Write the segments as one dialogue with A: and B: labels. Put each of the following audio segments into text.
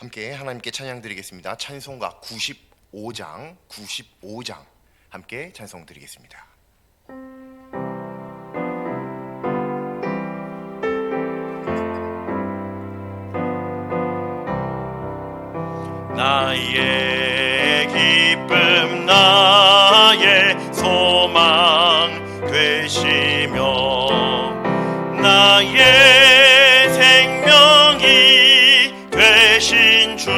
A: 함께 하나님께 찬양 드리겠습니다. 찬송가 95장 함께 찬송 드리겠습니다.
B: 나의 기쁨 나의 소망 되시며 나의 생명이 되신 주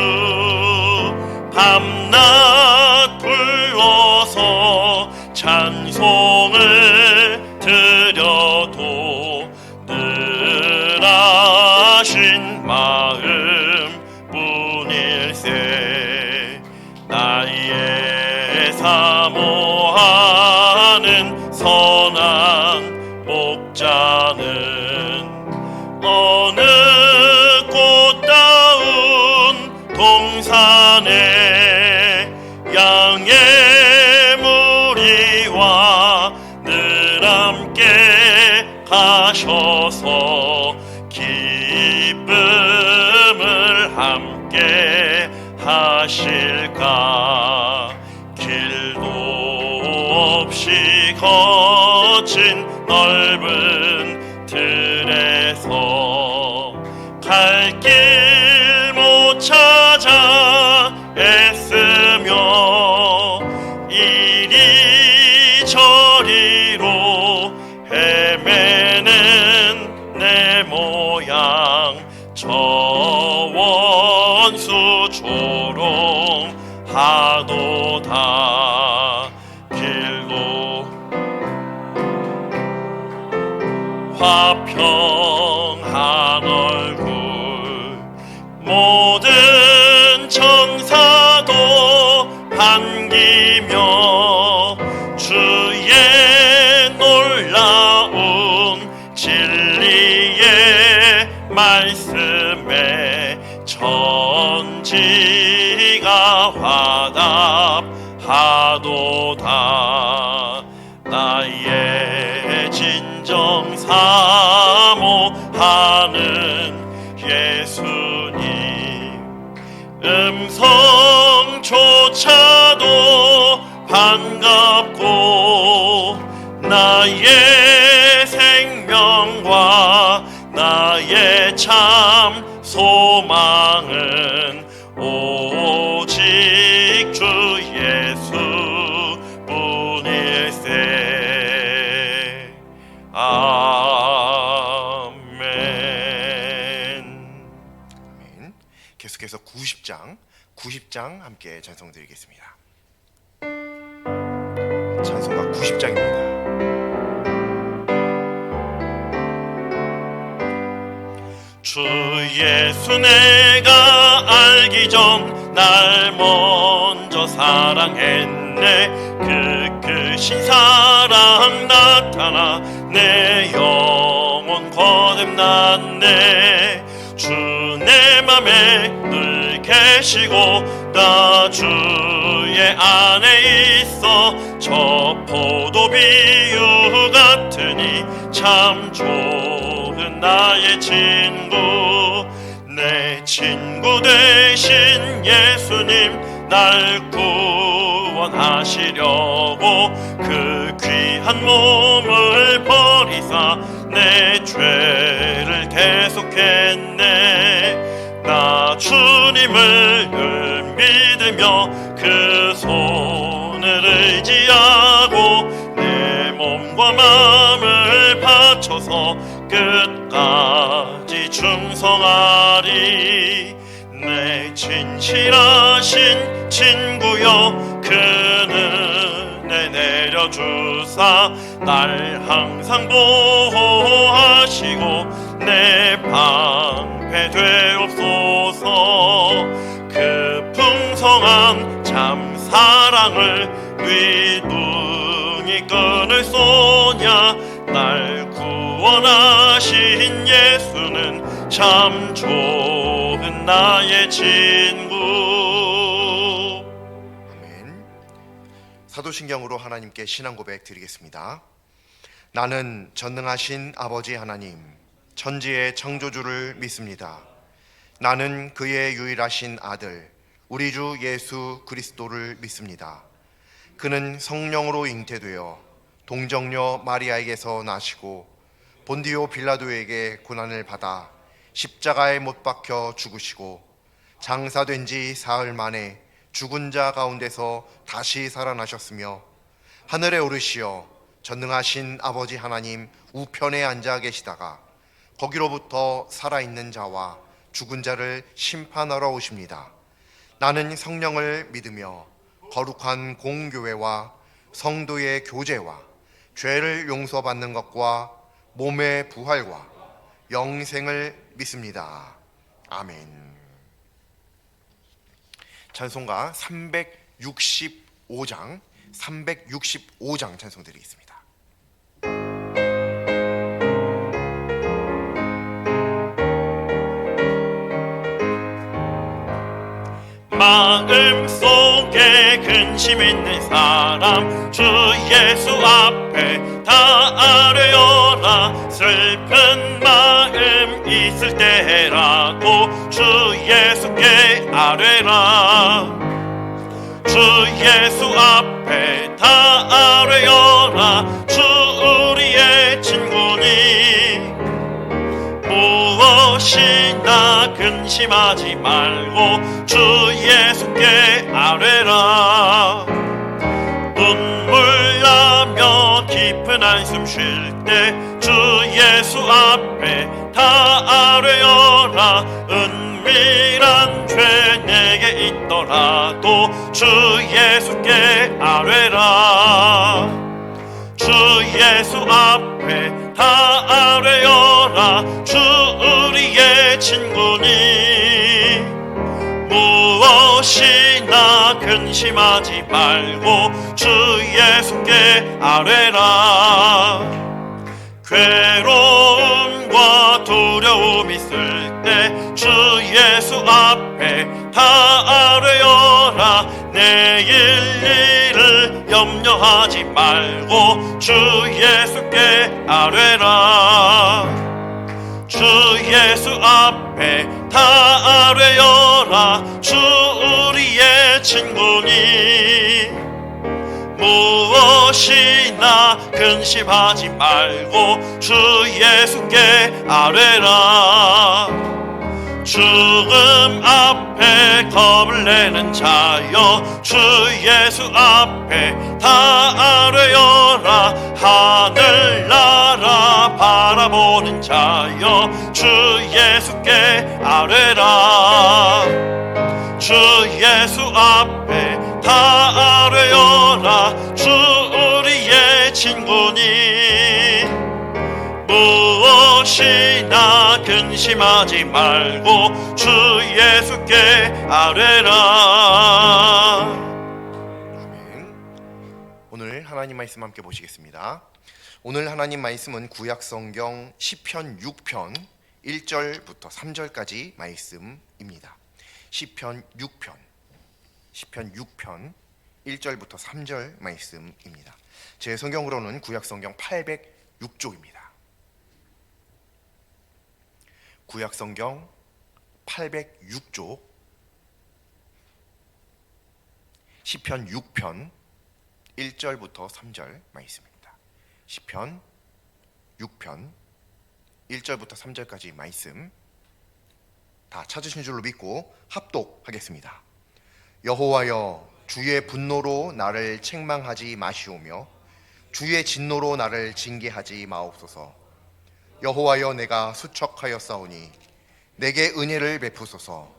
B: 밤낮 불러서 찬송을 드려도 늘 아신 마음 뿐일세. 나의 사모하는 선한 목자는 어느 꽃다운 동산에 양의 무리와 늘 함께 가셔서 기쁨을 함께 하실까. 길도 없이 거친 넓은 들에서 갈 길 못 찾아 애쓰며 이리저리로 헤매는 내 모양 저 원수 조롱하도다. 길고 화평한 얼굴 모든 천사도 반기며 주의 놀라운 진리의 말씀에 천지가 화답하도다. 나의 진정 사모하는 예수님 음성조차도 반갑고 나의 생명과 나의 참 소망은 오직 주 예수 뿐일세. 아멘.
A: 계속해서 90장 함께 찬송 드리겠습니다. 찬송가 90장입니다.
B: 주 예수 내가 알기 전 날 먼저 사랑했네. 그 크신 사랑 나타나 내 영혼 거듭났네. 주 내 맘에 늘 계시고 나 주의 안에 있어 저 포도 비유 같으니 참 좋은 나의 친구. 내 친구 되신 예수님 날 구원하시려고 그 귀한 몸을 버리사 내 죄를 대속했네. 나 주님을 늘 믿으며 그 손을 의지하고 내 몸과 마음을 바쳐서 끝까지 충성하리. 내 진실하신 친구여 그 은혜 내려주사 날 항상 보호하시고 내 방패 되옵소서. 그 풍성한 참 사랑을 뉘둥이 끈을 쏘냐. 날 구원하신 예수는 참 좋은 나의 친구.
A: 아멘. 사도신경으로 하나님께 신앙 고백 드리겠습니다. 나는 전능하신 아버지 하나님, 천지의 창조주를 믿습니다. 나는 그의 유일하신 아들 우리 주 예수 그리스도를 믿습니다. 그는 성령으로 잉태되어 동정녀 마리아에게서 나시고 본디오 빌라도에게 고난을 받아 십자가에 못 박혀 죽으시고 장사된 지 사흘 만에 죽은 자 가운데서 다시 살아나셨으며 하늘에 오르시어 전능하신 아버지 하나님 우편에 앉아 계시다가 거기로부터 살아있는 자와 죽은 자를 심판하러 오십니다. 나는 성령을 믿으며 거룩한 공교회와 성도의 교제와 죄를 용서받는 것과 몸의 부활과 영생을 믿습니다. 아멘. 찬송가 365장 찬송 드리겠습니다.
B: 마음속에 근심 있는 사람 주 예수 앞에 다 아뢰어라. 슬픈 마음 있을 때라도 주 예수께 아뢰라. 주 예수 앞에 다 아뢰어라. 주 우리의 친구니 무엇이나 근심하지 말고 주 예수께 아뢰라. 눈물 나며 깊은 한숨 쉴 때 주 예수 앞에 다 아뢰어라. 은밀한 죄 내게 있더라도 주 예수께 아뢰라. 주 예수 앞에 다 아뢰어라. 주 우리의 친구니 무엇이나 근심하지 말고 주 예수께 아뢰라. 괴로움과 두려움 있을 때 주 예수 앞에 다 아뢰어라. 내일 일을 염려하지 말고 주 예수께 아뢰라. 주 예수 앞에 다 아뢰어라. 주 우리의 친구니 무엇이나 근심하지 말고 주 예수께 아뢰라. 죽음 앞에 겁을 내는 자여 주 예수 앞에 다 아뢰어라. 하늘나라 바라보는 자여 주 예수께 아뢰라. 주 예수 앞에 다 아뢰어라. 주 우리의 친구니 무엇이나 근심하지 말고 주 예수께 아뢰라.
A: 아멘. 오늘 하나님 말씀 함께 보시겠습니다. 오늘 하나님 말씀은 구약성경 시편 6편 1절부터 3절까지 말씀입니다. 시편 6편 1절부터 3절 말씀입니다. 제 성경으로는 구약성경 806쪽입니다. 구약성경 806쪽 시편 6편 1절부터 3절 말씀입니다. 시편 6편 1절부터 3절까지 말씀 다 찾으신 줄로 믿고 합독하겠습니다. 여호와여, 주의 분노로 나를 책망하지 마시오며 주의 진노로 나를 징계하지 마옵소서. 여호와여, 내가 수척하였사오니 내게 은혜를 베푸소서.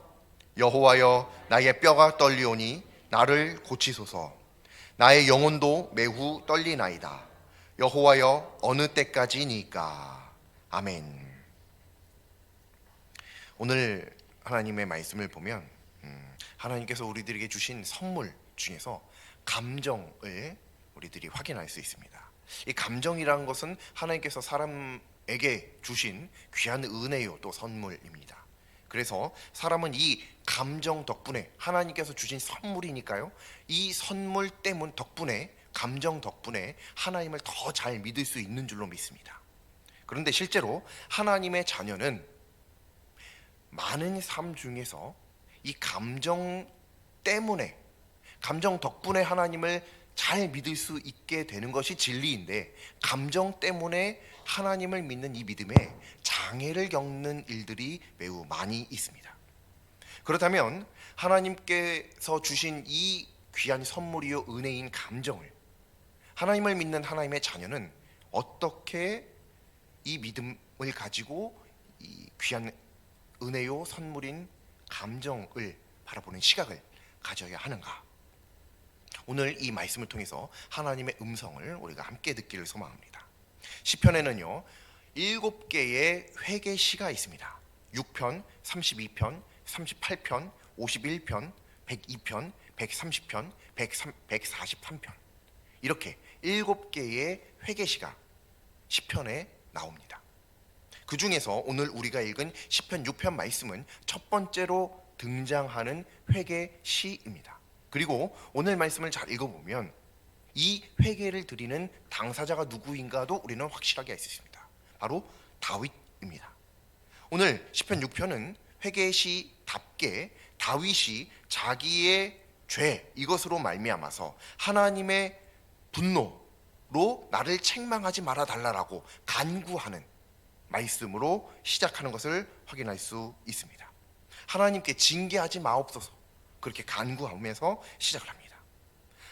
A: 여호와여, 나의 뼈가 떨리오니 나를 고치소서. 나의 영혼도 매우 떨리나이다. 여호와여, 어느 때까지니까. 아멘. 오늘 하나님의 말씀을 보면 하나님께서 우리들에게 주신 선물 중에서 감정을 우리들이 확인할 수 있습니다. 이 감정이라는 것은 하나님께서 사람에게 주신 귀한 은혜요 또 선물입니다. 그래서 사람은 이 감정 덕분에 하나님께서 주신 선물이니까요, 이 선물 때문 덕분에, 감정 덕분에 하나님을 더 잘 믿을 수 있는 줄로 믿습니다. 그런데 실제로 하나님의 자녀는 많은 삶 중에서 이 감정 때문에, 감정 덕분에 하나님을 잘 믿을 수 있게 되는 것이 진리인데, 감정 때문에 하나님을 믿는 이 믿음에 장애를 겪는 일들이 매우 많이 있습니다. 그렇다면 하나님께서 주신 이 귀한 선물이요 은혜인 감정을, 하나님을 믿는 하나님의 자녀는 어떻게 이 믿음을 가지고 이 귀한 은혜요 선물인 감정을 바라보는 시각을 가져야 하는가? 오늘 이 말씀을 통해서 하나님의 음성을 우리가 함께 듣기를 소망합니다. 시편에는요 7개의 회개시가 있습니다. 6편, 32편, 38편, 51편, 102편, 130편, 143편, 이렇게 7개의 회개시가 시편에 나옵니다. 그 중에서 오늘 우리가 읽은 시편 6편 말씀은 첫 번째로 등장하는 회개시입니다. 그리고 오늘 말씀을 잘 읽어보면 이 회개를 드리는 당사자가 누구인가도 우리는 확실하게 알 수 있습니다. 바로 다윗입니다. 오늘 시편 6편은 회개시답게 다윗이 자기의 죄, 이것으로 말미암아서 하나님의 분노로 나를 책망하지 말아 달라라고 간구하는 말씀으로 시작하는 것을 확인할 수 있습니다. 하나님께 징계하지 마옵소서, 그렇게 간구하면서 시작을 합니다.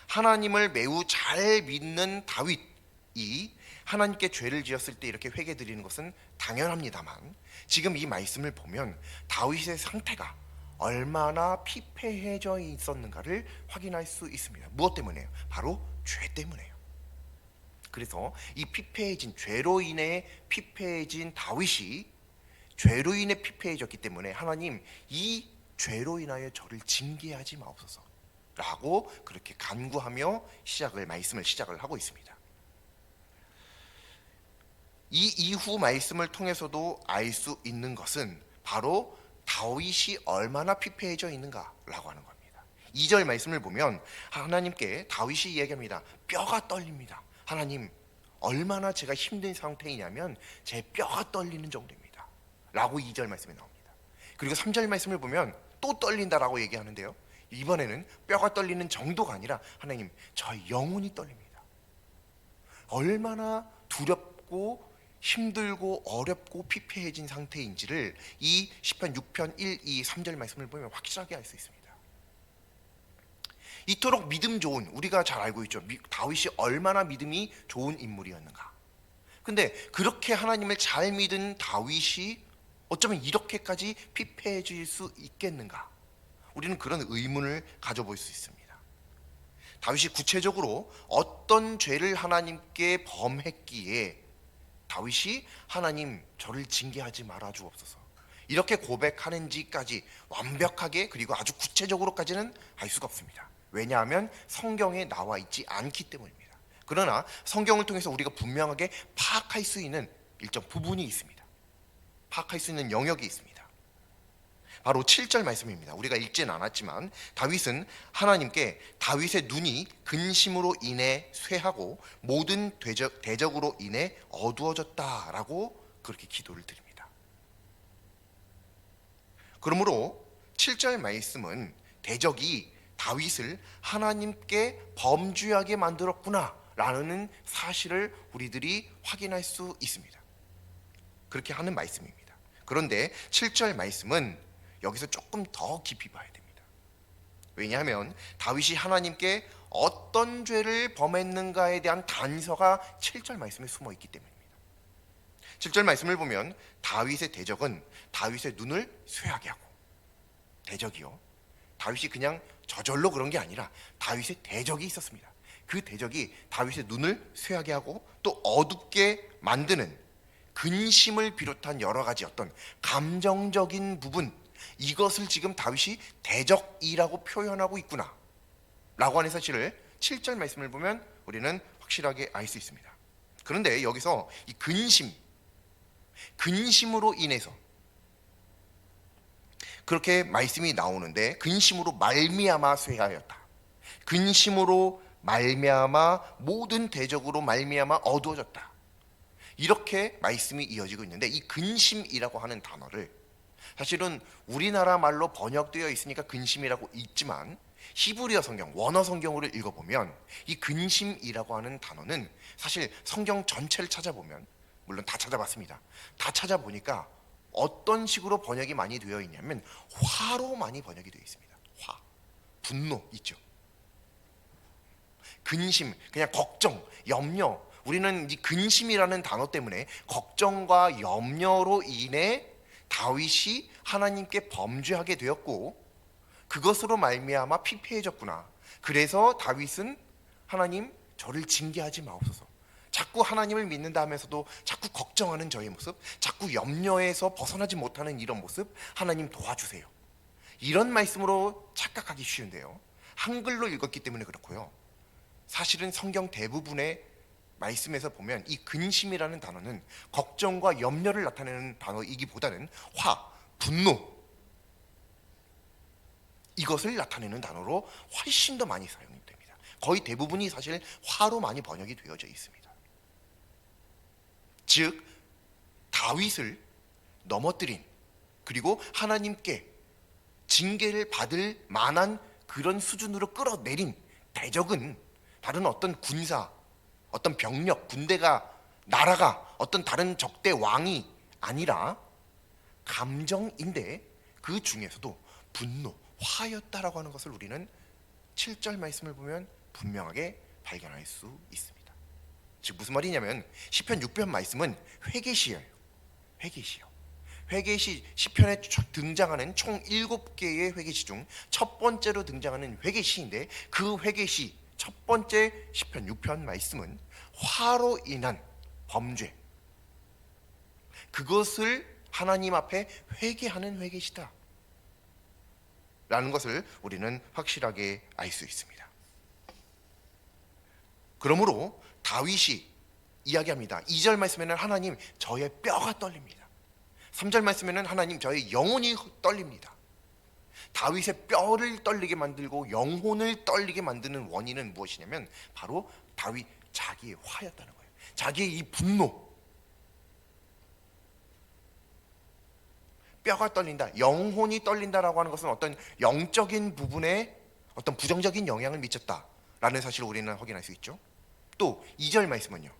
A: 하나님을 매우 잘 믿는 다윗이 하나님께 죄를 지었을 때 이렇게 회개 드리는 것은 당연합니다만, 지금 이 말씀을 보면 다윗의 상태가 얼마나 피폐해져 있었는가를 확인할 수 있습니다. 무엇 때문에요? 바로 죄 때문에요. 그래서 이 피폐해진, 죄로 인해 피폐해진 다윗이 죄로 인해 피폐해졌기 때문에 하나님, 이 죄로 인하여 저를 징계하지 마옵소서 라고 그렇게 간구하며 말씀을 시작을 하고 있습니다. 이 이후 말씀을 통해서도 알 수 있는 것은 바로 다윗이 얼마나 피폐해져 있는가라고 하는 겁니다. 2절 말씀을 보면 하나님께 다윗이 이야기합니다. 뼈가 떨립니다. 하나님, 얼마나 제가 힘든 상태이냐면 제 뼈가 떨리는 정도입니다 라고 2절 말씀이 나옵니다. 그리고 3절 말씀을 보면 또 떨린다라고 얘기하는데요, 이번에는 뼈가 떨리는 정도가 아니라 하나님, 저의 영혼이 떨립니다. 얼마나 두렵고 힘들고 어렵고 피폐해진 상태인지를 이 시편 6편 1, 2, 3절 말씀을 보면 확실하게 알 수 있습니다. 이토록 믿음 좋은, 우리가 잘 알고 있죠, 다윗이 얼마나 믿음이 좋은 인물이었는가. 근데 그렇게 하나님을 잘 믿은 다윗이 어쩌면 이렇게까지 피폐해질 수 있겠는가? 우리는 그런 의문을 가져볼 수 있습니다. 다윗이 구체적으로 어떤 죄를 하나님께 범했기에 다윗이 하나님, 저를 징계하지 말아 주옵소서 이렇게 고백하는지까지 완벽하게, 그리고 아주 구체적으로까지는 알 수가 없습니다. 왜냐하면 성경에 나와 있지 않기 때문입니다. 그러나 성경을 통해서 우리가 분명하게 파악할 수 있는 일정 부분이 있습니다. 파악할 수 있는 영역이 있습니다. 바로 7절 말씀입니다. 우리가 읽지는 않았지만 다윗은 하나님께 다윗의 눈이 근심으로 인해 쇠하고 모든 대적으로 인해 어두워졌다라고 그렇게 기도를 드립니다. 그러므로 7절 말씀은 대적이 다윗을 하나님께 범죄하게 만들었구나 라는 사실을 우리들이 확인할 수 있습니다. 그렇게 하는 말씀입니다. 그런데 7절 말씀은 여기서 조금 더 깊이 봐야 됩니다. 왜냐하면 다윗이 하나님께 어떤 죄를 범했는가에 대한 단서가 7절 말씀에 숨어 있기 때문입니다. 7절 말씀을 보면 다윗의 대적은 다윗의 눈을 쇠하게 하고, 대적이요, 다윗이 그냥 저절로 그런 게 아니라 다윗의 대적이 있었습니다. 그 대적이 다윗의 눈을 쇠하게 하고 또 어둡게 만드는 근심을 비롯한 여러 가지 어떤 감정적인 부분, 이것을 지금 다윗이 대적이라고 표현하고 있구나 라고 하는 사실을 7절 말씀을 보면 우리는 확실하게 알 수 있습니다. 그런데 여기서 이 근심으로 인해서 그렇게 말씀이 나오는데, 근심으로 말미암아 쇠하였다, 근심으로 말미암아 모든 대적으로 말미암아 어두워졌다, 이렇게 말씀이 이어지고 있는데, 이 근심이라고 하는 단어를 사실은 우리나라 말로 번역되어 있으니까 근심이라고 있지만 히브리어 성경, 원어 성경으로 읽어보면 이 근심이라고 하는 단어는 사실 성경 전체를 찾아보면, 물론 다 찾아봤습니다. 다 찾아보니까 어떤 식으로 번역이 많이 되어 있냐면 화로 많이 번역이 되어 있습니다. 화, 분노 있죠. 근심, 그냥 걱정, 염려. 우리는 이 근심이라는 단어 때문에 걱정과 염려로 인해 다윗이 하나님께 범죄하게 되었고 그것으로 말미암아 피폐해졌구나. 그래서 다윗은 하나님 저를 징계하지 마옵소서. 자꾸 하나님을 믿는다 하면서도 자꾸 걱정하는 저의 모습, 자꾸 염려에서 벗어나지 못하는 이런 모습, 하나님 도와주세요. 이런 말씀으로 착각하기 쉬운데요. 한글로 읽었기 때문에 그렇고요. 사실은 성경 대부분의 말씀에서 보면 이 근심이라는 단어는 걱정과 염려를 나타내는 단어이기보다는 화, 분노, 이것을 나타내는 단어로 훨씬 더 많이 사용이 됩니다. 거의 대부분이 사실 화로 많이 번역이 되어져 있습니다. 즉 다윗을 넘어뜨린, 그리고 하나님께 징계를 받을 만한 그런 수준으로 끌어내린 대적은 다른 어떤 군사, 어떤 병력, 군대가, 나라가, 어떤 다른 적대 왕이 아니라 감정인데 그 중에서도 분노, 화였다라고 하는 것을 우리는 7절 말씀을 보면 분명하게 발견할 수 있습니다. 즉 무슨 말이냐면 시편 6편 말씀은 회개시예요. 회개시요. 회개시, 시편에 등장하는 총 7개의 회개시 중 첫 번째로 등장하는 회개시인데 그 회개시 첫 번째 시편 6편 말씀은 화로 인한 범죄, 그것을 하나님 앞에 회개하는 회개시다 라는 것을 우리는 확실하게 알 수 있습니다. 그러므로 다윗이 이야기합니다. 2절 말씀에는 하나님 저의 뼈가 떨립니다. 3절 말씀에는 하나님 저의 영혼이 떨립니다. 다윗의 뼈를 떨리게 만들고 영혼을 떨리게 만드는 원인은 무엇이냐면 바로 다윗 자기의 화였다는 거예요. 자기의 이 분노, 뼈가 떨린다, 영혼이 떨린다라고 하는 것은 어떤 영적인 부분에 어떤 부정적인 영향을 미쳤다라는 사실을 우리는 확인할 수 있죠. 또 2절 말씀은요,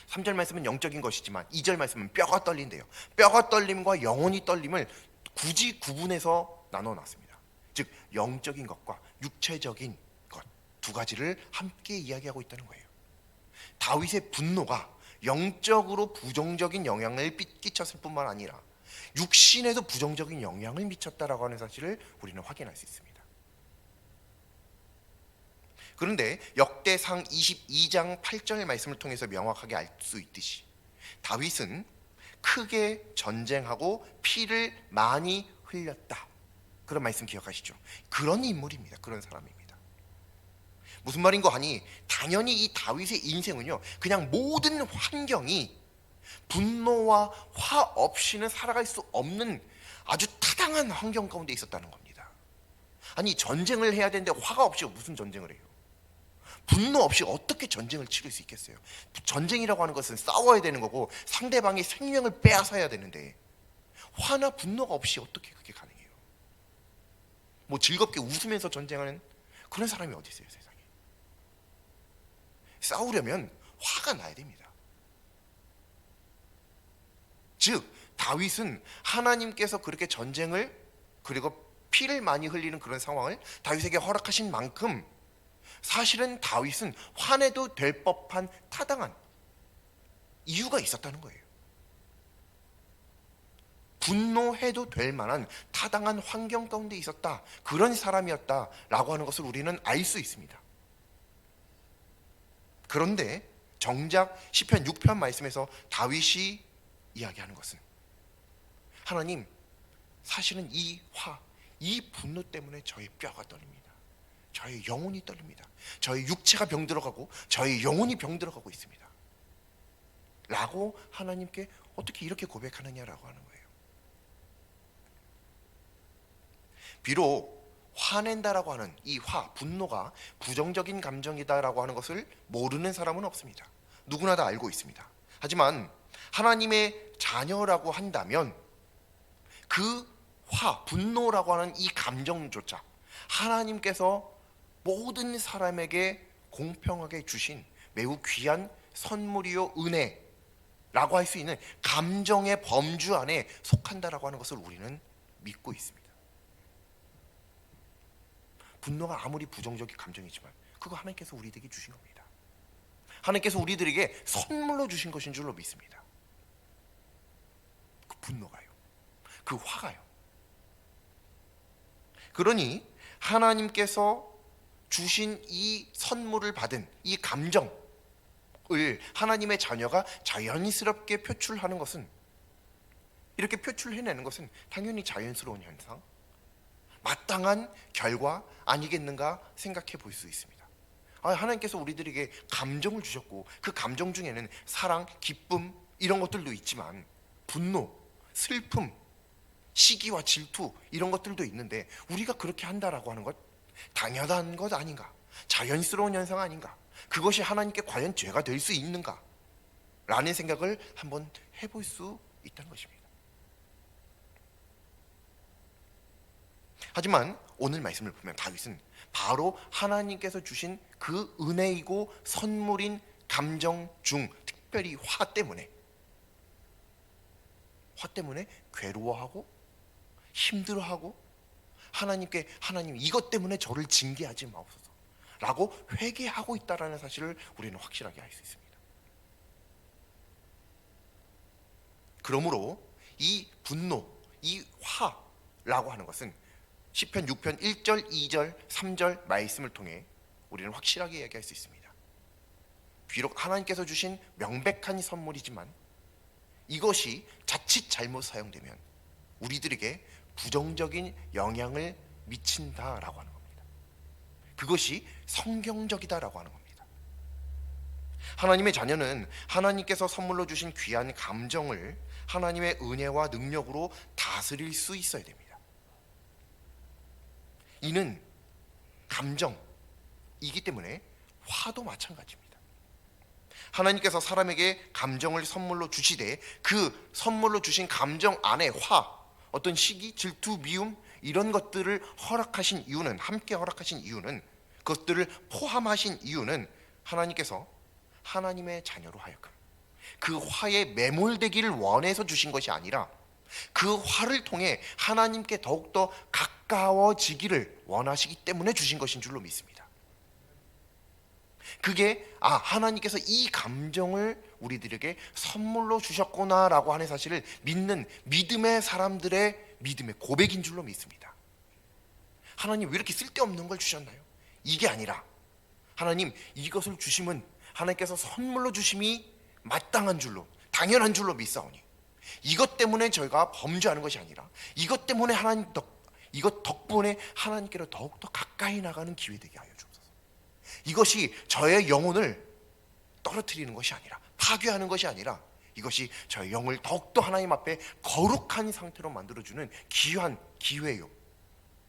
A: 3절 말씀은 영적인 것이지만 2절 말씀은 뼈가 떨린대요. 뼈가 떨림과 영혼이 떨림을 굳이 구분해서 나눠놨습니다. 즉 영적인 것과 육체적인 것 두 가지를 함께 이야기하고 있다는 거예요. 다윗의 분노가 영적으로 부정적인 영향을 끼쳤을 뿐만 아니라 육신에도 부정적인 영향을 미쳤다라고 하는 사실을 우리는 확인할 수 있습니다. 그런데 역대상 22장 8절 말씀을 통해서 명확하게 알 수 있듯이 다윗은 크게 전쟁하고 피를 많이 흘렸다, 그런 말씀 기억하시죠? 그런 인물입니다. 그런 사람입니다. 무슨 말인고 하니 당연히 이 다윗의 인생은요, 그냥 모든 환경이 분노와 화 없이는 살아갈 수 없는 아주 타당한 환경 가운데 있었다는 겁니다. 아니 전쟁을 해야 되는데 화가 없이 무슨 전쟁을 해요? 분노 없이 어떻게 전쟁을 치를 수 있겠어요? 전쟁이라고 하는 것은 싸워야 되는 거고 상대방의 생명을 빼앗아야 되는데 화나 분노가 없이 어떻게 그게 가능해요? 뭐 즐겁게 웃으면서 전쟁하는 그런 사람이 어디 있어요, 세상에? 싸우려면 화가 나야 됩니다. 즉 다윗은 하나님께서 그렇게 전쟁을, 그리고 피를 많이 흘리는 그런 상황을 다윗에게 허락하신 만큼 사실은 다윗은 화내도 될 법한 타당한 이유가 있었다는 거예요. 분노해도 될 만한 타당한 환경 가운데 있었다, 그런 사람이었다라고 하는 것을 우리는 알 수 있습니다. 그런데 정작 시편 6편 말씀에서 다윗이 이야기하는 것은 하나님, 사실은 이 화, 이 분노 때문에 저의 뼈가 떨립니다. 저의 영혼이 떨립니다. 저의 육체가 병들어가고 저의 영혼이 병들어가고 있습니다 라고 하나님께 어떻게 이렇게 고백하느냐라고 하는 거예요. 비록 화낸다라고 하는 이 화, 분노가 부정적인 감정이다라고 하는 것을 모르는 사람은 없습니다. 누구나 다 알고 있습니다. 하지만 하나님의 자녀라고 한다면 그 분노라고 하는 이 감정조차 하나님께서 모든 사람에게 공평하게 주신 매우 귀한 선물이요 은혜라고 할 수 있는 감정의 범주 안에 속한다라고 하는 것을 우리는 믿고 있습니다. 분노가 아무리 부정적인 감정이지만 그거 하나님께서 우리에게 주신 겁니다. 하나님께서 우리들에게 선물로 주신 것인 줄로 믿습니다. 그 분노가요, 그 화가요. 그러니 하나님께서 주신 이 선물을 받은 이 감정을 하나님의 자녀가 자연스럽게 표출하는 것은, 이렇게 표출해내는 것은 당연히 자연스러운 현상, 마땅한 결과 아니겠는가 생각해 볼 수 있습니다. 하나님께서 우리들에게 감정을 주셨고 그 감정 중에는 사랑, 기쁨 이런 것들도 있지만 분노, 슬픔, 시기와 질투 이런 것들도 있는데 우리가 그렇게 한다라고 하는 것 당연한 것 아닌가? 자연스러운 현상 아닌가? 그것이 하나님께 과연 죄가 될 수 있는가? 라는 생각을 한번 해볼 수 있다는 것입니다. 하지만 오늘 말씀을 보면 다윗은 바로 하나님께서 주신 그 은혜이고 선물인 감정 중 특별히 화 때문에 괴로워하고 힘들어하고 하나님께, 하나님 이것 때문에 저를 징계하지 마옵소서 라고 회개하고 있다는 사실을 우리는 확실하게 알 수 있습니다. 그러므로 이 분노, 이 화라고 하는 것은 시편 6편 1절, 2절, 3절 말씀을 통해 우리는 확실하게 이야기할 수 있습니다. 비록 하나님께서 주신 명백한 선물이지만 이것이 자칫 잘못 사용되면 우리들에게 부정적인 영향을 미친다라고 하는 겁니다. 그것이 성경적이다라고 하는 겁니다. 하나님의 자녀는 하나님께서 선물로 주신 귀한 감정을 하나님의 은혜와 능력으로 다스릴 수 있어야 됩니다. 이는 감정이기 때문에 화도 마찬가지입니다. 하나님께서 사람에게 감정을 선물로 주시되 그 선물로 주신 감정 안에 어떤 시기, 질투, 미움 이런 것들을 허락하신 이유는, 함께 허락하신 이유는, 그것들을 포함하신 이유는 하나님께서 하나님의 자녀로 하여금 그 화에 매몰되기를 원해서 주신 것이 아니라 그 화를 통해 하나님께 더욱더 가까워지기를 원하시기 때문에 주신 것인 줄로 믿습니다. 그게 하나님께서 이 감정을 우리들에게 선물로 주셨구나라고 하는 사실을 믿는 믿음의 사람들의 믿음의 고백인 줄로 믿습니다. 하나님 왜 이렇게 쓸데없는 걸 주셨나요? 이게 아니라 하나님 이것을 주심은 하나님께서 선물로 주심이 마땅한 줄로, 당연한 줄로 믿사오니 이것 때문에 저희가 범죄하는 것이 아니라 이것 때문에 이것 덕분에 하나님께로 더욱더 가까이 나가는 기회 되게 하여 주옵소서. 이것이 저의 영혼을 떨어뜨리는 것이 아니라, 파괴하는 것이 아니라 이것이 저의 영을 더욱더 하나님 앞에 거룩한 상태로 만들어주는 귀한 기회요,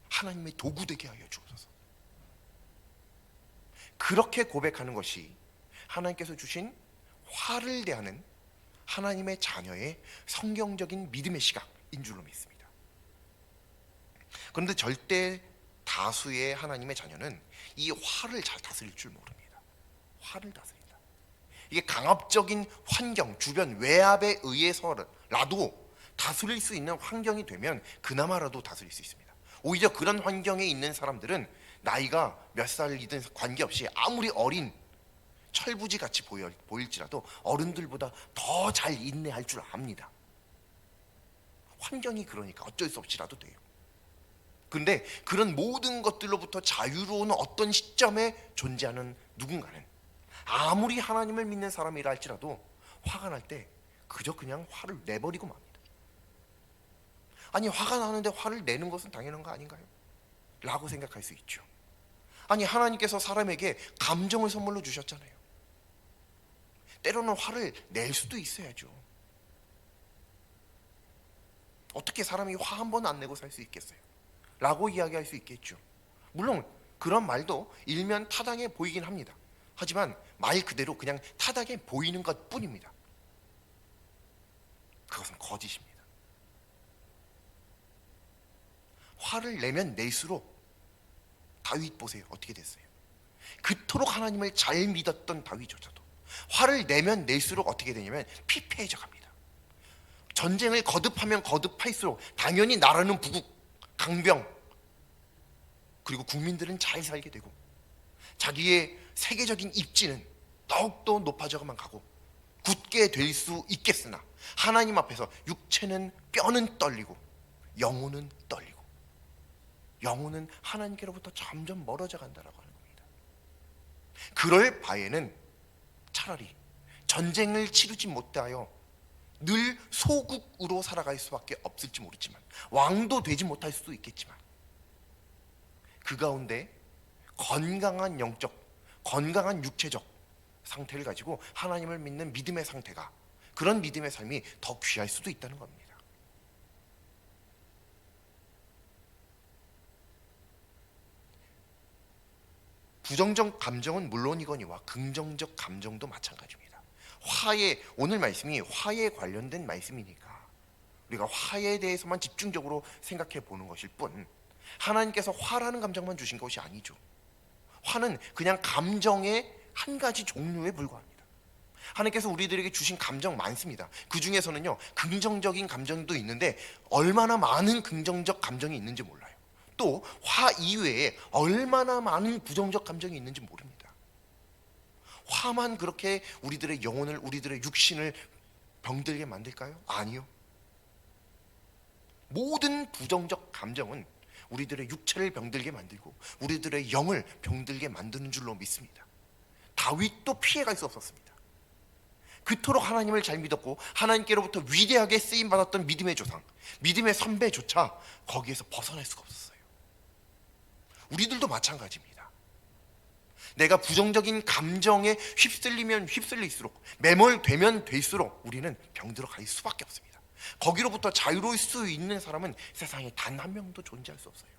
A: 하나님의 도구 되게 하여 주옵소서. 그렇게 고백하는 것이 하나님께서 주신 화를 대하는 하나님의 자녀의 성경적인 믿음의 시각인 줄로 믿습니다. 그런데 절대 다수의 하나님의 자녀는 이 화를 잘 다스릴 줄 모릅니다. 화를 다스린다. 이게 강압적인 환경, 주변 외압에 의해서라도 다스릴 수 있는 환경이 되면 그나마라도 다스릴 수 있습니다. 오히려 그런 환경에 있는 사람들은 나이가 몇 살이든 관계없이 아무리 어린 철부지 같이 보일지라도 어른들보다 더 잘 인내할 줄 압니다. 환경이 그러니까 어쩔 수 없이라도 돼요. 그런데 그런 모든 것들로부터 자유로운 어떤 시점에 존재하는 누군가는 아무리 하나님을 믿는 사람이라 할지라도 화가 날 때 그저 그냥 화를 내버리고 맙니다. 아니 화가 나는데 화를 내는 것은 당연한 거 아닌가요? 라고 생각할 수 있죠. 아니 하나님께서 사람에게 감정을 선물로 주셨잖아요. 때로는 화를 낼 수도 있어야죠. 어떻게 사람이 화 한 번 안 내고 살 수 있겠어요? 라고 이야기할 수 있겠죠. 물론 그런 말도 일면 타당해 보이긴 합니다. 하지만 말 그대로 그냥 타당해 보이는 것 뿐입니다. 그것은 거짓입니다. 화를 내면 낼수록 다윗 보세요. 어떻게 됐어요? 그토록 하나님을 잘 믿었던 다윗조차도 화를 내면 낼수록 어떻게 되냐면 피폐해져 갑니다. 전쟁을 거듭하면 거듭할수록 당연히 나라는 부국, 강병, 그리고 국민들은 잘 살게 되고 자기의 세계적인 입지는 더욱더 높아져만 가고 굳게 될 수 있겠으나 하나님 앞에서 육체는, 뼈는 떨리고 영혼은 떨리고 영혼은 하나님께로부터 점점 멀어져 간다라고 하는 겁니다. 그럴 바에는 차라리 전쟁을 치르지 못하여 늘 소국으로 살아갈 수밖에 없을지 모르지만, 왕도 되지 못할 수도 있겠지만, 그 가운데 건강한 영적, 건강한 육체적 상태를 가지고 하나님을 믿는 믿음의 상태가, 그런 믿음의 삶이 더 귀할 수도 있다는 겁니다. 부정적 감정은 물론이거니와 긍정적 감정도 마찬가지입니다. 화해, 오늘 말씀이 화해에 관련된 말씀이니까 우리가 화해에 대해서만 집중적으로 생각해 보는 것일 뿐, 하나님께서 화라는 감정만 주신 것이 아니죠. 화는 그냥 감정의 한 가지 종류에 불과합니다. 하나님께서 우리들에게 주신 감정 많습니다. 그 중에서는요, 긍정적인 감정도 있는데 얼마나 많은 긍정적 감정이 있는지 몰라요. 또 화 이외에 얼마나 많은 부정적 감정이 있는지 모릅니다. 화만 그렇게 우리들의 영혼을, 우리들의 육신을 병들게 만들까요? 아니요. 모든 부정적 감정은 우리들의 육체를 병들게 만들고 우리들의 영을 병들게 만드는 줄로 믿습니다. 다윗도 피해갈 수 없었습니다. 그토록 하나님을 잘 믿었고 하나님께로부터 위대하게 쓰임받았던 믿음의 조상, 믿음의 선배조차 거기에서 벗어날 수가 없었어요. 우리들도 마찬가지입니다. 내가 부정적인 감정에 휩쓸리면 휩쓸릴수록, 매몰되면 될수록 우리는 병들어 갈 수밖에 없습니다. 거기로부터 자유로울 수 있는 사람은 세상에 단 한 명도 존재할 수 없어요.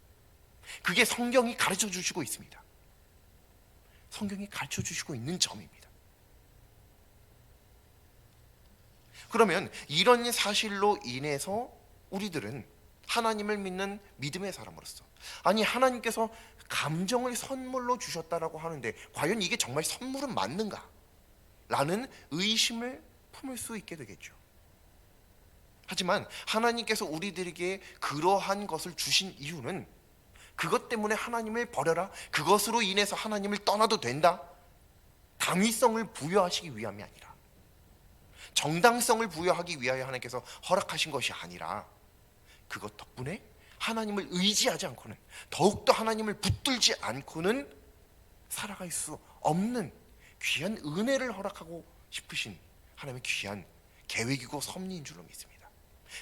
A: 그게 성경이 가르쳐 주시고 있습니다. 성경이 가르쳐 주시고 있는 점입니다. 그러면 이런 사실로 인해서 우리들은 하나님을 믿는 믿음의 사람으로서, 아니 하나님께서 감정을 선물로 주셨다라고 하는데 과연 이게 정말 선물은 맞는가? 라는 의심을 품을 수 있게 되겠죠. 하지만 하나님께서 우리들에게 그러한 것을 주신 이유는 그것 때문에 하나님을 버려라, 그것으로 인해서 하나님을 떠나도 된다, 당위성을 부여하시기 위함이 아니라, 정당성을 부여하기 위하여 하나님께서 허락하신 것이 아니라, 그것 덕분에 하나님을 의지하지 않고는, 더욱더 하나님을 붙들지 않고는 살아갈 수 없는 귀한 은혜를 허락하고 싶으신 하나님의 귀한 계획이고 섭리인 줄로 믿습니다.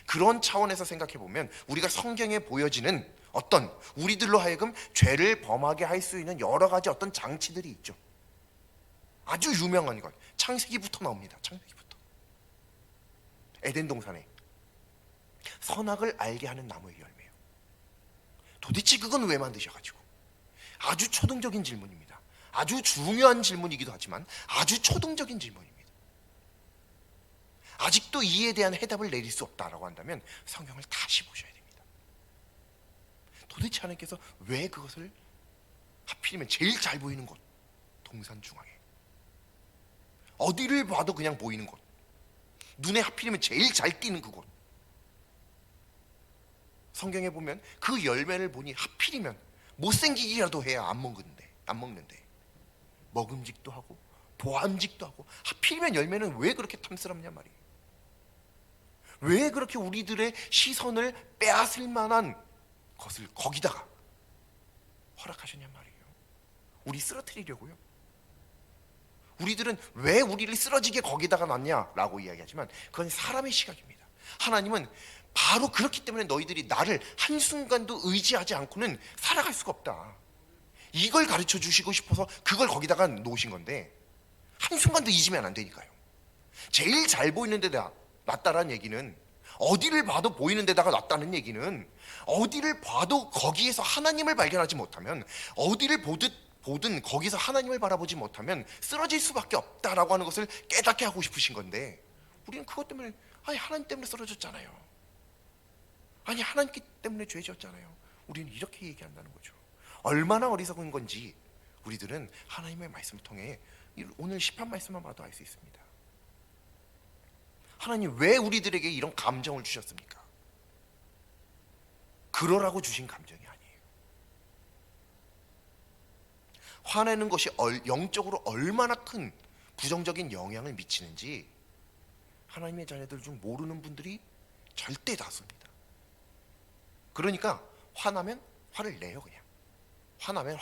A: 그런 차원에서 생각해 보면 우리가 성경에 보여지는 어떤 우리들로 하여금 죄를 범하게 할 수 있는 여러 가지 어떤 장치들이 있죠. 아주 유명한 것, 창세기부터 나옵니다. 창세기부터. 에덴 동산에 선악을 알게 하는 나무의 열매요. 도대체 그건 왜 만드셔가지고? 아주 초등적인 질문입니다. 아주 중요한 질문이기도 하지만 아주 초등적인 질문입니다. 아직도 이에 대한 해답을 내릴 수 없다라고 한다면 성경을 다시 보셔야 됩니다. 도대체 하나님께서 왜 그것을 하필이면 제일 잘 보이는 곳, 동산 중앙에, 어디를 봐도 그냥 보이는 곳, 눈에 하필이면 제일 잘 띄는 그곳, 성경에 보면 그 열매를 보니 하필이면 못생기기라도 해야 안 먹는데 먹음직도 하고 보암직도 하고, 하필이면 열매는 왜 그렇게 탐스럽냐 말이에요. 왜 그렇게 우리들의 시선을 빼앗을 만한 것을 거기다가 허락하셨냐 말이에요. 우리 쓰러뜨리려고요. 우리들은 왜 우리를 쓰러지게 거기다가 놨냐라고 이야기하지만 그건 사람의 시각입니다. 하나님은 바로 그렇기 때문에 너희들이 나를 한순간도 의지하지 않고는 살아갈 수가 없다, 이걸 가르쳐 주시고 싶어서 그걸 거기다가 놓으신 건데, 한순간도 잊으면 안 되니까요. 제일 잘 보이는 데다 놨다라는 얘기는, 어디를 봐도 보이는 데다가 놨다는 얘기는, 어디를 봐도 거기에서 하나님을 발견하지 못하면, 어디를 보든 거기서 하나님을 바라보지 못하면 쓰러질 수밖에 없다라고 하는 것을 깨닫게 하고 싶으신 건데, 우리는 그것 때문에, 아니 하나님 때문에 쓰러졌잖아요, 아니 하나님 때문에 죄 지었잖아요, 우리는 이렇게 얘기한다는 거죠. 얼마나 어리석은 건지 우리들은 하나님의 말씀을 통해 오늘 시편 말씀만 봐도 알 수 있습니다. 하나님 왜 우리들에게 이런 감정을 주셨습니까? 그러라고 주신 감정이 아니에요. 화내는 것이 영적으로 얼마나 큰 부정적인 영향을 미치는지 하나님의 자녀들 중 모르는 분들이 절대 다수입니다. 그러니까 화나면 화를 내요. 그냥 화나면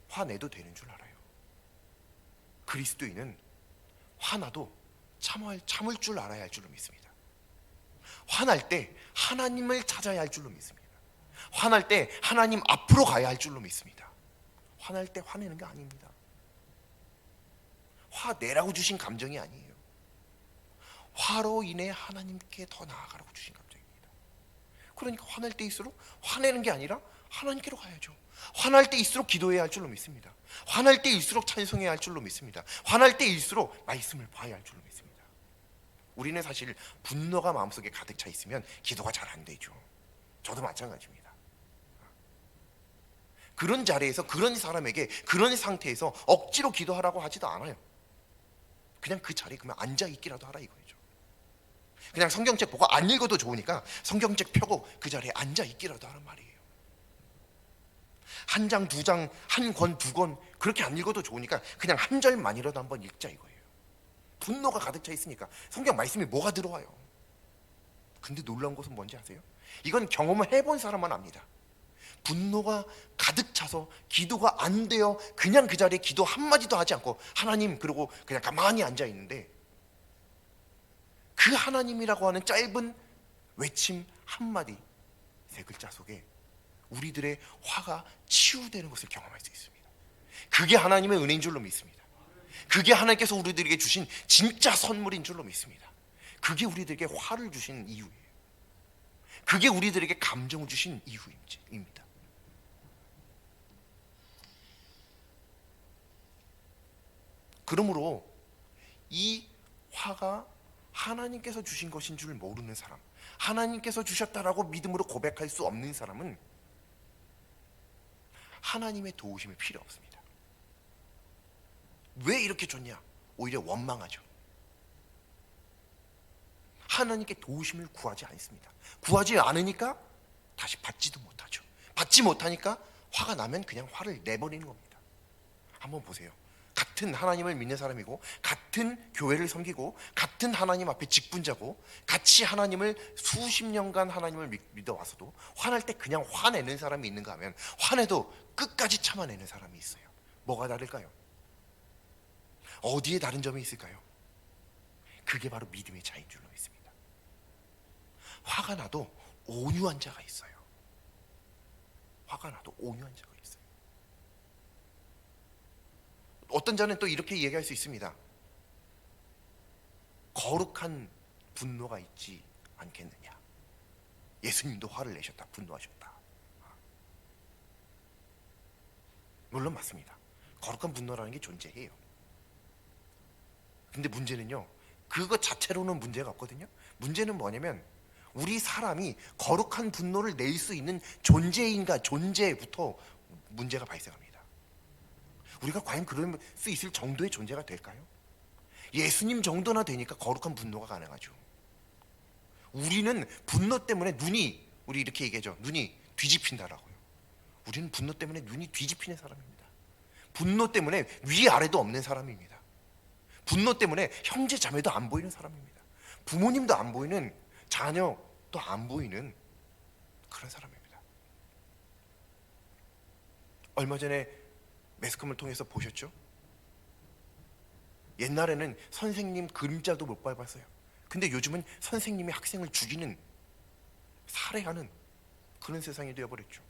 A: 화내도 되는 줄 알아요. 그리스도인은 화나도 참을 줄 알아야 할 줄로 믿습니다. 화날 때 하나님을 찾아야 할 줄로 믿습니다. 화날 때 하나님 앞으로 가야 할 줄로 믿습니다. 화날 때 화내는 게 아닙니다. 화내라고 주신 감정이 아니에요. 화로 인해 하나님께 더 나아가라고 주신 감정입니다. 그러니까 화날 때일수록 화내는 게 아니라 하나님께로 가야죠. 화날 때일수록 기도해야 할 줄로 믿습니다. 화날 때일수록 찬송해야 할 줄로 믿습니다. 화날 때일수록 말씀을 봐야 할 줄로 믿습니다. 우리는 사실 분노가 마음속에 가득 차 있으면 기도가 잘 안 되죠. 저도 마찬가지입니다. 그런 자리에서 그런 사람에게 그런 상태에서 억지로 기도하라고 하지도 않아요. 그냥 그 자리에 그냥 앉아있기라도 하라 이거죠. 그냥 성경책 보고 안 읽어도 좋으니까 성경책 펴고 그 자리에 앉아있기라도 하란 말이에요. 한 장, 두 장, 한 권, 두 권 그렇게 안 읽어도 좋으니까 그냥 한 절만이라도 한번 읽자 이거예요. 분노가 가득 차 있으니까 성경 말씀이 뭐가 들어와요. 근데 놀라운 것은 뭔지 아세요? 이건 경험을 해본 사람만 압니다. 분노가 가득 차서 기도가 안 돼요. 그냥 그 자리에 기도 한마디도 하지 않고 하나님 그러고 그냥 가만히 앉아 있는데 그 하나님이라고 하는 짧은 외침 한마디 세 글자 속에 우리들의 화가 치유되는 것을 경험할 수 있습니다. 그게 하나님의 은혜인 줄로 믿습니다. 그게 하나님께서 우리들에게 주신 진짜 선물인 줄로 믿습니다. 그게 우리들에게 화를 주신 이유예요. 그게 우리들에게 감정을 주신 이유입니다. 그러므로 이 화가 하나님께서 주신 것인 줄 모르는 사람, 하나님께서 주셨다라고 믿음으로 고백할 수 없는 사람은 하나님의 도우심이 필요 없습니다. 왜 이렇게 좋냐? 오히려 원망하죠. 하나님께 도우심을 구하지 않습니다. 구하지 않으니까 다시 받지도 못하죠. 받지 못하니까 화가 나면 그냥 화를 내버리는 겁니다. 한번 보세요. 같은 하나님을 믿는 사람이고 같은 교회를 섬기고 같은 하나님 앞에 직분자고 같이 하나님을 수십 년간 하나님을 믿어와서도 화날 때 그냥 화내는 사람이 있는가 하면 화내도 끝까지 참아내는 사람이 있어요. 뭐가 다를까요? 어디에 다른 점이 있을까요? 그게 바로 믿음의 차이인 줄로 믿습니다. 화가 나도 온유한 자가 있어요. 화가 나도 온유한 자가 있어요. 어떤 자는 또 이렇게 얘기할 수 있습니다. 거룩한 분노가 있지 않겠느냐. 예수님도 화를 내셨다, 분노하셨다. 물론 맞습니다. 거룩한 분노라는 게 존재해요. 근데 문제는요, 그거 자체로는 문제가 없거든요. 문제는 뭐냐면 우리 사람이 거룩한 분노를 낼 수 있는 존재인가 존재부터 문제가 발생합니다. 우리가 과연 그럴 수 있을 정도의 존재가 될까요? 예수님 정도나 되니까 거룩한 분노가 가능하죠. 우리는 분노 때문에 우리 이렇게 얘기하죠. 눈이 뒤집힌다라고요. 우리는 분노 때문에 눈이 뒤집히는 사람입니다. 분노 때문에 위아래도 없는 사람입니다. 분노 때문에 형제 자매도 안 보이는 사람입니다. 부모님도 안 보이는, 자녀도 안 보이는 그런 사람입니다. 얼마 전에 매스컴을 통해서 보셨죠? 옛날에는 선생님 그림자도 못 밟았어요. 근데 요즘은 선생님이 학생을 죽이는, 살해하는 그런 세상이 되어버렸죠.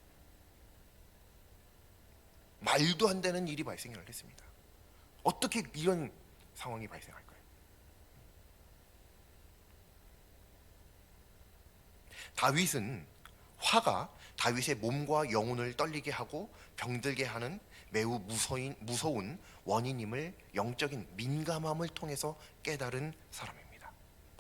A: 말도 안 되는 일이 발생을 했습니다. 어떻게 이런 상황이 발생할까요? 다윗은 화가 다윗의 몸과 영혼을 떨리게 하고 병들게 하는 매우 무서운 원인임을 영적인 민감함을 통해서 깨달은 사람입니다.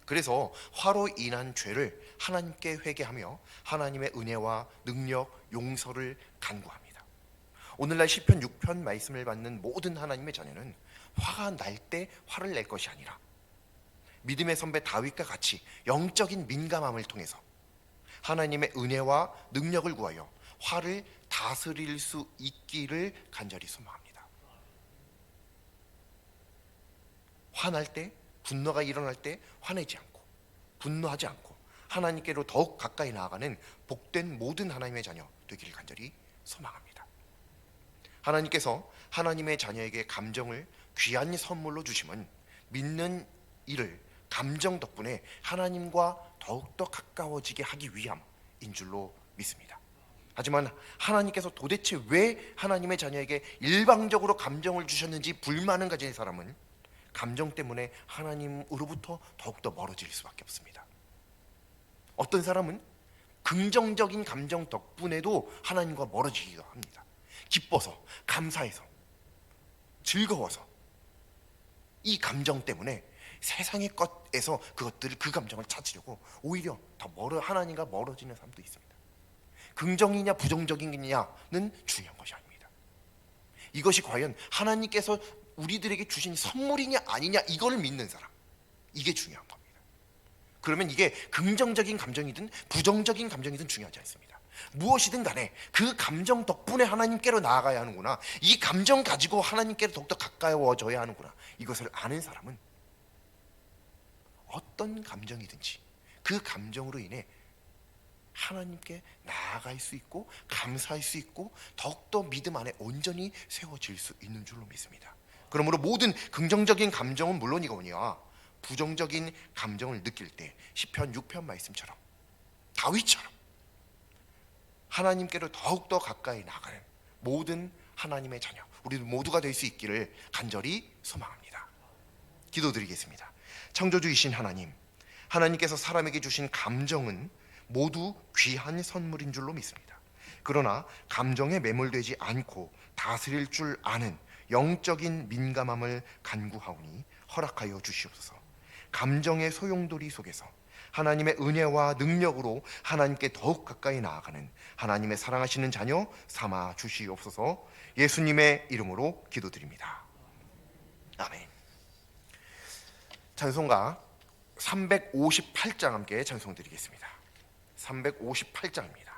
A: 그래서 화로 인한 죄를 하나님께 회개하며 하나님의 은혜와 능력, 용서를 간구합니다. 오늘날 시편 6편 말씀을 받는 모든 하나님의 자녀는 화가 날 때 화를 낼 것이 아니라 믿음의 선배 다윗과 같이 영적인 민감함을 통해서 하나님의 은혜와 능력을 구하여 화를 다스릴 수 있기를 간절히 소망합니다. 화날 때, 분노가 일어날 때 화내지 않고 분노하지 않고 하나님께로 더욱 가까이 나아가는 복된 모든 하나님의 자녀 되기를 간절히 소망합니다. 하나님께서 하나님의 자녀에게 감정을 귀한 선물로 주심은 믿는 이를 감정 덕분에 하나님과 더욱더 가까워지게 하기 위함인 줄로 믿습니다. 하지만 하나님께서 도대체 왜 하나님의 자녀에게 일방적으로 감정을 주셨는지 불만을 가진 사람은 감정 때문에 하나님으로부터 더욱더 멀어질 수밖에 없습니다. 어떤 사람은 긍정적인 감정 덕분에도 하나님과 멀어지기도 합니다. 기뻐서, 감사해서, 즐거워서 이 감정 때문에 세상의 것에서 그 감정을 찾으려고 오히려 더 하나님과 멀어지는 사람도 있습니다. 긍정이냐 부정적이냐는 중요한 것이 아닙니다. 이것이 과연 하나님께서 우리들에게 주신 선물이냐 아니냐 이걸 믿는 사람, 이게 중요한 겁니다. 그러면 이게 긍정적인 감정이든 부정적인 감정이든 중요하지 않습니다. 무엇이든 간에 그 감정 덕분에 하나님께로 나아가야 하는구나, 이 감정 가지고 하나님께로 더욱더 가까워져야 하는구나, 이것을 아는 사람은 어떤 감정이든지 그 감정으로 인해 하나님께 나아갈 수 있고 감사할 수 있고 더욱더 믿음 안에 온전히 세워질 수 있는 줄로 믿습니다. 그러므로 모든 긍정적인 감정은 물론이거니와 부정적인 감정을 느낄 때 시편 6편 말씀처럼 다윗처럼 하나님께로 더욱더 가까이 나가는 모든 하나님의 자녀 우리 모두가 될 수 있기를 간절히 소망합니다. 기도드리겠습니다. 창조주이신 하나님, 하나님께서 사람에게 주신 감정은 모두 귀한 선물인 줄로 믿습니다. 그러나 감정에 매몰되지 않고 다스릴 줄 아는 영적인 민감함을 간구하오니 허락하여 주시옵소서. 감정의 소용돌이 속에서 하나님의 은혜와 능력으로 하나님께 더욱 가까이 나아가는 하나님의 사랑하시는 자녀 삼아 주시옵소서. 예수님의 이름으로 기도드립니다. 아멘. 찬송가 358장 함께 찬송드리겠습니다. 358장입니다.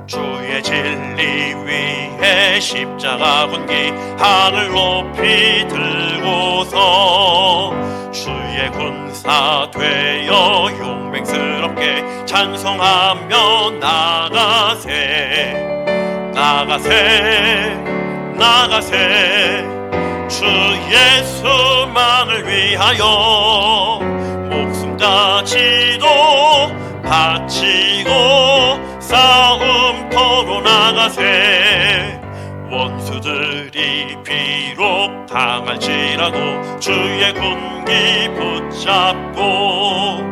B: 주의 진리 위에 십자가 군기 하늘 높이 들고서 주의 군사 되어 용맹스럽게 찬송하며 나가세 주 예수만을 위하여 목숨까지도 바치고 싸움터로 나가세. 원수들이 비록 당할지라도 주의 군기 붙잡고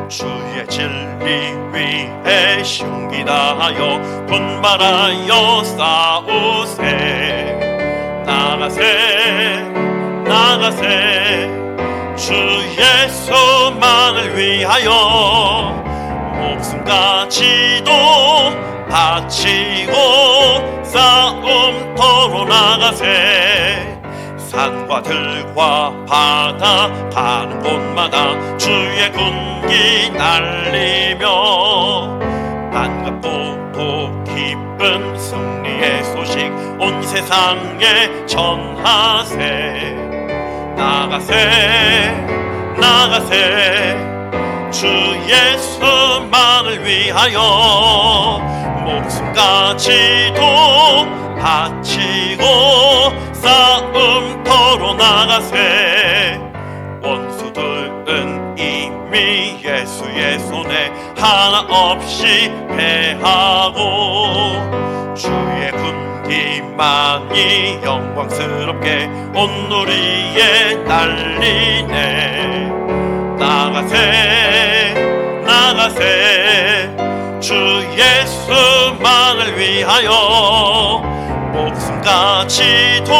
B: 주의 진리 위에 흉기 다하여 분발하여 싸우세. 나가세 주 예수만을 위하여 목숨까지도 바치고 싸움터로 나가세. 산과 들과 바다 가는 곳마다 주의 군기 날리며 반갑고 또 기쁜 승리의 소식 온 세상에 전하세. 나가세 주 예수만을 위하여 목숨까지도 바치고 싸움터로 나가세. 원수들은 이미 예수의 손에 하나 없이 패하고 주의 군기만이 영광스럽게 온누리에 날리네. 나가세 주 예수만을 위하여 목숨까지도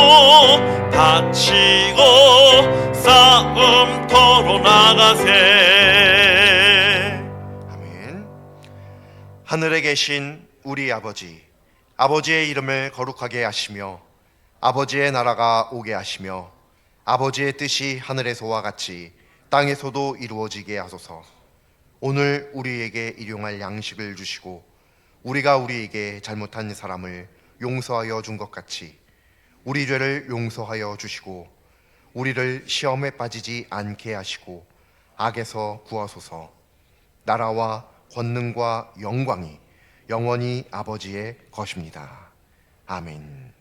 B: 바치고 싸움터로 나가세.
A: 아멘. 하늘에 계신 우리 아버지, 아버지의 이름을 거룩하게 하시며 아버지의 나라가 오게 하시며 아버지의 뜻이 하늘에서와 같이 땅에서도 이루어지게 하소서. 오늘 우리에게 일용할 양식을 주시고 우리가 우리에게 잘못한 사람을 용서하여 준 것 같이 우리 죄를 용서하여 주시고 우리를 시험에 빠지지 않게 하시고 악에서 구하소서. 나라와 권능과 영광이 영원히 아버지의 것입니다. 아멘.